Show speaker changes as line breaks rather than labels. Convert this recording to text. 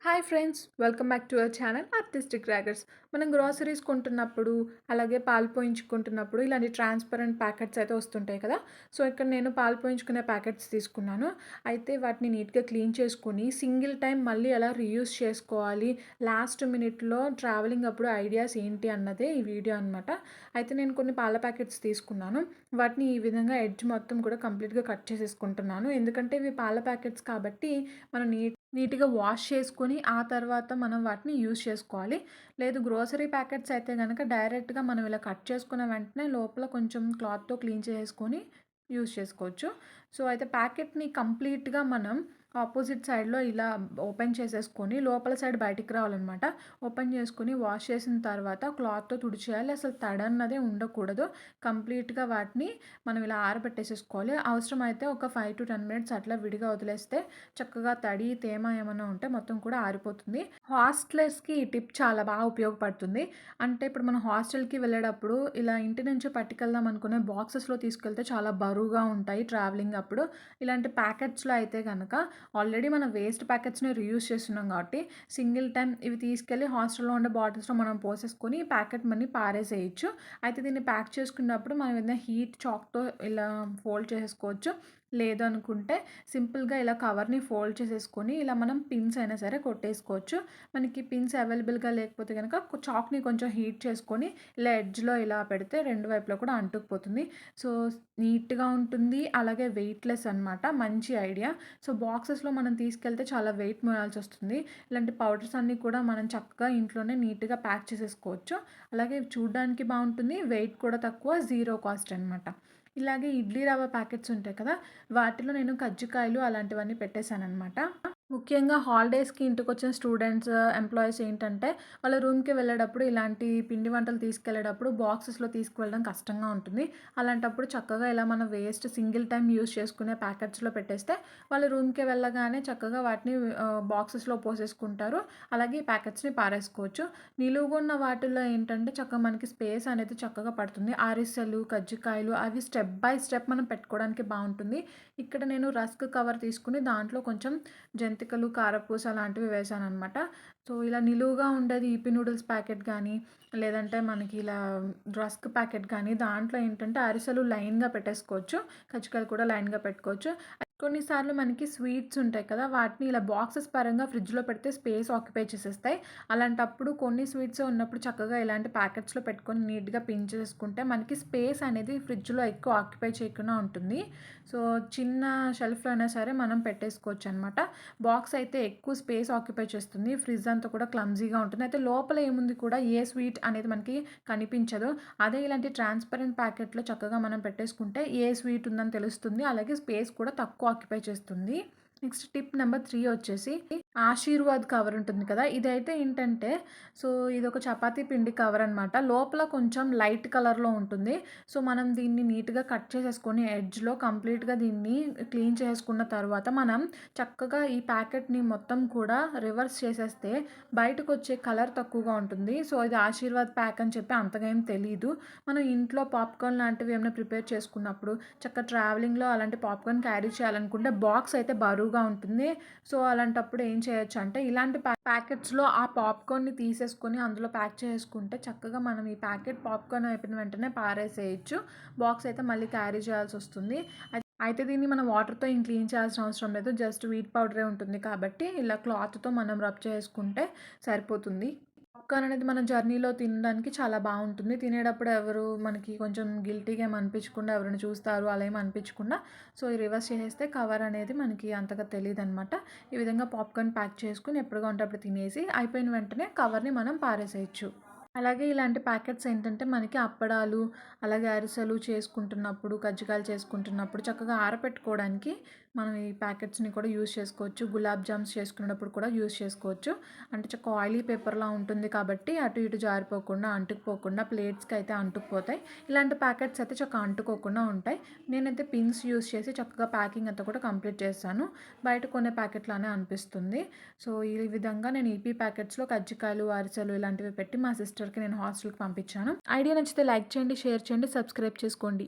Hi friends, welcome back to our channel artistic crackers. మనం groceries కొంటున్నప్పుడు, అలాగే పాలు పోయించుకుంటున్నప్పుడు ఇలాంటి ట్రాన్స్పరెంట్ ప్యాకెట్స్ అయితే వస్తుంటాయి కదా. సో ఇక్కడ నేను పాలు పోయించుకునే ప్యాకెట్స్ తీసుకున్నాను. అయితే వాటిని నీట్గా క్లీన్ చేసుకొని సింగిల్ టైం మళ్ళీ ఎలా రీయూస్ చేసుకోవాలి, లాస్ట్ మినిట్లో ట్రావెలింగ్ అప్పుడు ఐడియాస్ ఏంటి అన్నదే ఈ వీడియో అనమాట. అయితే నేను కొన్ని పాల ప్యాకెట్స్ తీసుకున్నాను. వాటిని ఈ విధంగా ఎడ్జ్ మొత్తం కూడా కంప్లీట్గా కట్ చేసేసుకుంటున్నాను. ఎందుకంటే ఇవి పాల ప్యాకెట్స్ కాబట్టి మనం నీట్‌గా వాష్ చేసుకొని, ఆ తర్వాత మనం వాటిని యూజ్ చేసుకోవాలి. లేదు గ్రోసరీ ప్యాకెట్స్ అయితే గనక డైరెక్ట్‌గా మనం ఇలా కట్ చేసుకున్న వెంటనే లోపల కొంచెం క్లాత్‌తో క్లీన్ చేసుకొని యూజ్ చేసుకోవచ్చు. సో, అయితే ప్యాకెట్‌ని కంప్లీట్‌గా మనం ఆపోజిట్ సైడ్‌లో ఇలా ఓపెన్ చేసేసుకొని, లోపల సైడ్ బయటికి రావాలనమాట. ఓపెన్ చేసుకొని వాష్ చేసిన తర్వాత క్లాత్‌తో తుడిచేయాలి. అసలు తడన్నదే ఉండకూడదు. కంప్లీట్‌గా వాటిని మనం ఇలా ఆరబెట్టేసేసుకోవాలి. అవసరమైతే ఒక 5-10 మినిట్స్ అట్లా విడిగా వదిలేస్తే చక్కగా తడి, తేమ ఏమన్నా ఉంటే మొత్తం కూడా ఆరిపోతుంది. హాస్టలర్స్‌కి ఈ టిప్ చాలా బాగా ఉపయోగపడుతుంది. అంటే ఇప్పుడు మనం హాస్టల్‌కి వెళ్ళేటప్పుడు ఇలా ఇంటి నుంచి పట్టుకెళ్దాం అనుకునే బాక్సెస్‌లో తీసుకెళ్తే చాలా బరువుగా ఉంటాయి ట్రావెలింగ్ అప్పుడు. ఇలాంటి ప్యాకెట్స్‌లో అయితే గనక ఆల్రెడీ మనం వేస్ట్ ప్యాకెట్స్‌ని రీయూజ్ చేస్తున్నాం కాబట్టి సింగిల్ టైమ్ ఇవి తీసుకెళ్ళి హాస్టల్‌లో ఉండే బాటిల్స్‌లో మనం పోసేసుకొని ఈ ప్యాకెట్ మనీ పారేసేయొచ్చు. అయితే దీన్ని ప్యాక్ చేసుకున్నప్పుడు మనం ఏదైనా హీట్ చాక్‌తో ఇలా ఫోల్డ్ చేసేసుకోవచ్చు. లేదు అనుకుంటే సింపుల్‌గా ఇలా కవర్‌ని ఫోల్డ్ చేసేసుకొని ఇలా మనం పిన్స్ అయినా సరే కొట్టేసుకోవచ్చు. మనకి పిన్స్ అవైలబుల్‌గా లేకపోతే గనక చాక్‌ని కొంచెం హీట్ చేసుకొని ఇలా ఎడ్జ్‌లో ఇలా పెడితే రెండు వైపులా కూడా అంటుకుపోతుంది. సో, నీట్‌గా ఉంటుంది. అలాగే వెయిట్‌లెస్ అనమాట. మంచి ఐడియా. సో, బాక్సెస్‌లో మనం తీసుకెళ్తే చాలా వెయిట్ మోయాల్సొస్తుంది. ఇలాంటి పౌడర్స్ అన్నీ కూడా మనం చక్కగా ఇంట్లోనే నీట్‌గా ప్యాక్ చేసేసుకోవచ్చు. అలాగే చూడ్డానికి బావుంటుంది. వెయిట్ కూడా తక్కువ. జీరో కాస్ట్ అనమాట. ఇలాగే ఇడ్లీ రవ్వ ప్యాకెట్స్ ఉంటాయి కదా. వాటిలో నేను కజ్జికాయలు అలాంటివన్నీ పెట్టేశాననమాట. ముఖ్యంగా హాలిడేస్‌కి ఇంటికొచ్చిన స్టూడెంట్స్, ఎంప్లాయీస్ ఏంటంటే వాళ్ళ రూమ్‌కి వెళ్ళేటప్పుడు ఇలాంటి పిండి వంటలు తీసుకెళ్ళేటప్పుడు బాక్సెస్‌లో తీసుకువెళ్ళడం కష్టంగా ఉంటుంది. అలాంటప్పుడు చక్కగా ఇలా మనం వేస్ట్ సింగిల్ టైమ్ యూజ్ చేసుకునే ప్యాకెట్స్‌లో పెట్టేస్తే వాళ్ళ రూమ్‌కి వెళ్ళగానే చక్కగా వాటిని బాక్సెస్‌లో పోసేసుకుంటారు. అలాగే ఈ ప్యాకెట్స్‌ని పారేసుకోవచ్చు. నిలువుగున్న వాటిల్లో ఏంటంటే చక్కగా మనకి స్పేస్ అనేది చక్కగా పడుతుంది. అరిసెలు, కజ్జికాయలు అవి స్టెప్ బై స్టెప్ మనం పెట్టుకోవడానికి బావుంటుంది. ఇక్కడ నేను రస్క్ కవర్ తీసుకొని దాంట్లో కొంచెం జంతికలు, కారపూస అలాంటివి వేశాననమాట. సో, ఇలా నిలువుగా ఉండేది ఈపీ నూడిల్స్ ప్యాకెట్ గానీ, లేదంటే మనకి ఇలా రస్క్ ప్యాకెట్ గానీ, దాంట్లో ఏంటంటే అరిసెలు లైన్‌గా పెట్టేసుకోవచ్చు. కజ్జికాయలు కూడా లైన్‌గా పెట్టుకోవచ్చు. కొన్నిసార్లు మనకి స్వీట్స్ ఉంటాయి కదా. వాటిని ఇలా బాక్సెస్ పరంగా ఫ్రిడ్జ్‌లో పెడితే స్పేస్ ఆక్యుపై చేసేస్తాయి. అలాంటప్పుడు కొన్ని స్వీట్సే ఉన్నప్పుడు చక్కగా ఇలాంటి ప్యాకెట్స్‌లో పెట్టుకొని నీట్‌గా పిన్ చేసుకుంటే మనకి స్పేస్ అనేది ఫ్రిడ్జ్‌లో ఎక్కువ ఆక్యుపై చేయకుండా ఉంటుంది. సో, చిన్న షెల్ఫ్‌లో అయినా సరే మనం పెట్టేసుకోవచ్చనమాట. బాక్స్ అయితే ఎక్కువ స్పేస్ ఆక్యుపై చేస్తుంది. ఫ్రిడ్జ్ అంతా కూడా క్లమ్జీగా ఉంటుంది. అయితే లోపల ఏముంది కూడా ఏ స్వీట్ అనేది మనకి కనిపించదు. అదే ఇలాంటి ట్రాన్స్పరెంట్ ప్యాకెట్‌లో చక్కగా మనం పెట్టేసుకుంటే ఏ స్వీట్ ఉందని తెలుస్తుంది. అలాగే స్పేస్ కూడా తక్కువ ఆక్యుపై చేస్తుంది. నెక్స్ట్ టిప్ నెంబర్ 3 వచ్చేసి ఆశీర్వాద్ కవర్ ఉంటుంది కదా. ఇదైతే ఏంటంటే సో, ఇదొక చపాతీ పిండి కవర్ అనమాట. లోపల కొంచెం లైట్ కలర్‌లో ఉంటుంది. సో, మనం దీన్ని నీట్‌గా కట్ చేసేసుకొని ఎడ్జ్‌లో కంప్లీట్‌గా దీన్ని క్లీన్ చేసుకున్న తర్వాత మనం చక్కగా ఈ ప్యాకెట్‌ని మొత్తం కూడా రివర్స్ చేసేస్తే బయటకొచ్చే కలర్ తక్కువగా ఉంటుంది. సో, ఇది ఆశీర్వాద్ ప్యాక్ అని చెప్పి అంతగా ఏం తెలీదు. మనం ఇంట్లో పాప్‌కార్న్ లాంటివి ఏమైనా ప్రిపేర్ చేసుకున్నప్పుడు చక్కగా ట్రావెలింగ్‌లో అలాంటి పాప్‌కార్న్ క్యారీ చేయాలనుకుంటే బాక్స్ అయితే బరువుగా ఉంటుంది. సో, అలాంటప్పుడు ఏం చేయొచ్చు అంటే ఇలాంటి ప్యాకెట్స్‌లో ఆ పాప్‌కార్న్‌ని తీసేసుకొని అందులో ప్యాక్ చేసుకుంటే చక్కగా మనం ఈ ప్యాకెట్ పాప్‌కార్న్ అయిపోయిన వెంటనే పారేసేయొచ్చు. బాక్స్ అయితే మళ్ళీ క్యారీ చేయాల్సొస్తుంది. అయితే దీన్ని మనం వాటర్‌తో ఏం క్లీన్ చేయాల్సిన అవసరం లేదు. జస్ట్ వీట్ పౌడరే ఉంటుంది కాబట్టి ఇలా క్లాత్‌తో మనం రబ్ చేసుకుంటే సరిపోతుంది. పాప్‌కార్న్ అనేది మన జర్నీలో తినడానికి చాలా బావుంటుంది. తినేటప్పుడు ఎవరు మనకి కొంచెం గిల్టీగా ఏమి అనిపించకుండా ఎవరైనా చూస్తారు అలా ఏమి అనిపించకుండా సో, ఈ రివర్స్ చేసేస్తే కవర్ అనేది మనకి అంతగా తెలీదనమాట. ఈ విధంగా పాప్‌కార్న్ ప్యాక్ చేసుకొని ఎప్పుడు కావాలంటే అప్పుడు తినేసి అయిపోయిన వెంటనే కవర్‌ని మనం పారేసేయొచ్చు. అలాగే ఇలాంటి ప్యాకెట్స్ ఏంటంటే మనకి అప్పడాలు, అలాగే అరిసెలు చేసుకుంటున్నప్పుడు, కజ్జికాయలు చేసుకుంటున్నప్పుడు చక్కగా ఆరపెట్టుకోవడానికి మనం ఈ ప్యాకెట్స్‌ని కూడా యూజ్ చేసుకోవచ్చు. గులాబ్ జామ్స్ చేసుకునేటప్పుడు కూడా యూజ్ చేసుకోవచ్చు. అంటే చక్కగా ఆయిలీ పేపర్‌లా ఉంటుంది కాబట్టి అటు ఇటు జారిపోకుండా, అంటుకుపోకుండా ప్లేట్స్‌కి అయితే అంటుకుపోతాయి. ఇలాంటి ప్యాకెట్స్ అయితే చక్కగా అంటుకోకుండా ఉంటాయి. నేనైతే పిన్స్ యూజ్ చేసి చక్కగా ప్యాకింగ్ అంతా కూడా కంప్లీట్ చేశాను. బయట కొనే ప్యాకెట్‌లానే అనిపిస్తుంది. సో, ఈ విధంగా నేను ఈపీ ప్యాకెట్స్‌లో కజ్జికాయలు, అరిసెలు ఇలాంటివి పెట్టి మా సిస్టర్‌కి నేను హాస్టల్‌కి పంపించాను. ఐడియా నచ్చితే లైక్ చేయండి, షేర్ చేయండి, సబ్స్క్రైబ్ చేసుకోండి.